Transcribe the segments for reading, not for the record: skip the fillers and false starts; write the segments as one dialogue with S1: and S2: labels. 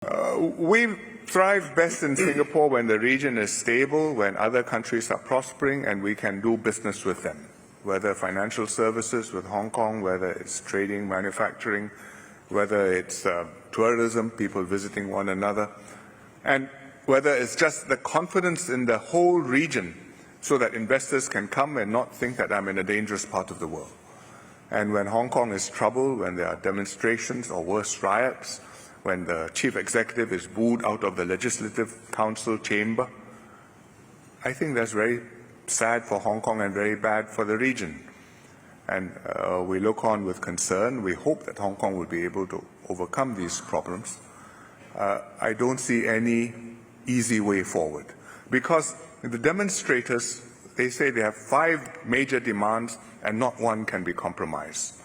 S1: We thrive best in Singapore when the region is stable, when other countries are prospering, and we can do business with them, whether financial services with Hong Kong, whether it's trading, manufacturing, whether it's tourism, people visiting one another, and whether it's just the confidence in the whole region so that investors can come and not think that I'm in a dangerous part of the world. And when Hong Kong is troubled, when there are demonstrations or worse, riots, when the chief executive is booed out of the Legislative Council chamber, I think that's very sad for Hong Kong and very bad for the region. And we look on with concern. We hope that Hong Kong will be able to overcome these problems. I don't see any easy way forward, because the demonstrators, they say they have 5 major demands and not one can be compromised.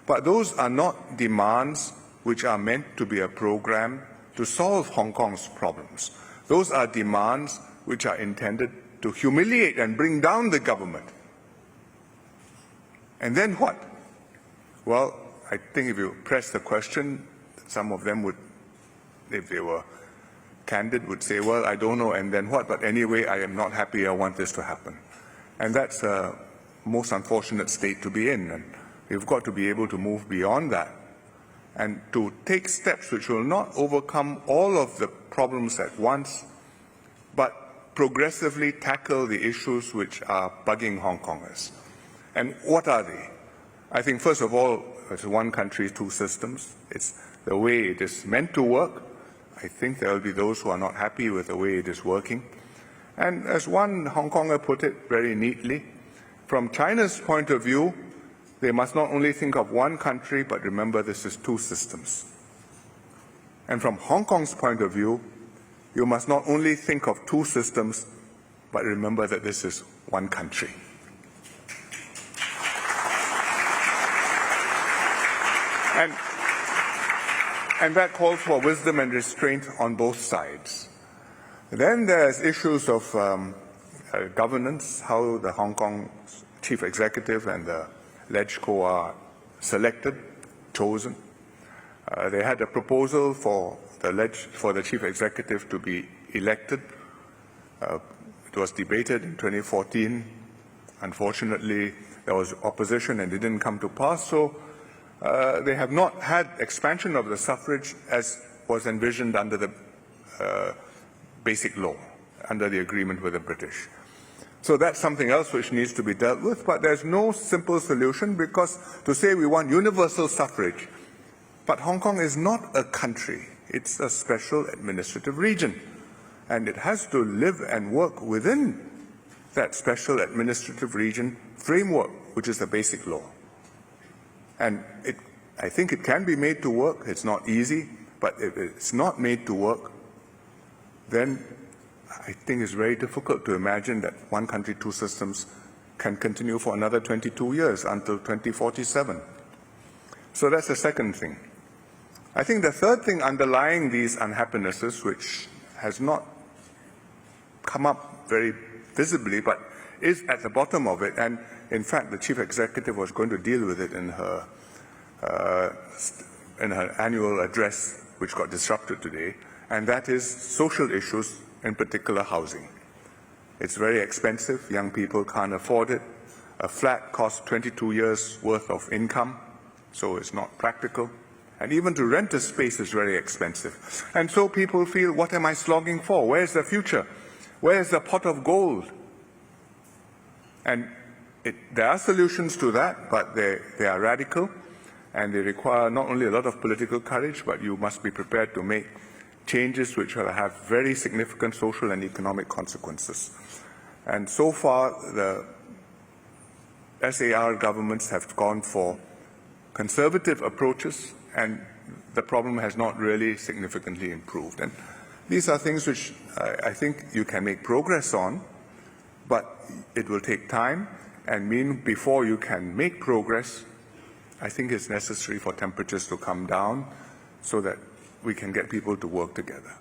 S1: But those are not demands which are meant to be a program to solve Hong Kong's problems. Those are demands which are intended to humiliate and bring down the government. And then what? Well, I think if you press the question, some of them would, if they were candid, would say, well, I don't know, and then what? But anyway, I am not happy, I want this to happen. And that's a most unfortunate state to be in. And we've got to be able to move beyond that and to take steps which will not overcome all of the problems at once, but progressively tackle the issues which are bugging Hong Kongers. And what are they? I think, first of all, it's one country, 2 systems. It's the way it is meant to work. I think there will be those who are not happy with the way it is working. And as one Hong Konger put it very neatly, from China's point of view, they must not only think of one country, but remember this is 2 systems. And from Hong Kong's point of view, you must not only think of 2 systems, but remember that this is one country. And that calls for wisdom and restraint on both sides. Then there's issues of governance, how the Hong Kong chief executive and the LegCo are selected, chosen. They had a proposal for the chief executive to be elected. It was debated in 2014. Unfortunately, there was opposition and it didn't come to pass. So they have not had expansion of the suffrage as was envisioned under the basic law, under the agreement with the British. So that's something else which needs to be dealt with, but there's no simple solution, because to say we want universal suffrage, but Hong Kong is not a country, it's a special administrative region, and it has to live and work within that special administrative region framework, which is the basic law. And I think it can be made to work. It's not easy, but if it's not made to work, then I think it's very difficult to imagine that one country, 2 systems can continue for another 22 years until 2047. So that's the second thing. I think the third thing underlying these unhappinesses, which has not come up very visibly, but is at the bottom of it, and in fact, the chief executive was going to deal with it in her annual address, which got disrupted today, and that is social issues, in particular housing. It's very expensive. Young people can't afford it. A flat costs 22 years' worth of income, so it's not practical. And even to rent a space is very expensive. And so people feel, what am I slogging for? Where's the future? Where's the pot of gold? And there are solutions to that, but they are radical, and they require not only a lot of political courage, but you must be prepared to make changes which will have very significant social and economic consequences. And so far, the SAR governments have gone for conservative approaches, and the problem has not really significantly improved. And these are things which I think you can make progress on, but it will take time. And before you can make progress, I think it's necessary for temperatures to come down so that we can get people to work together.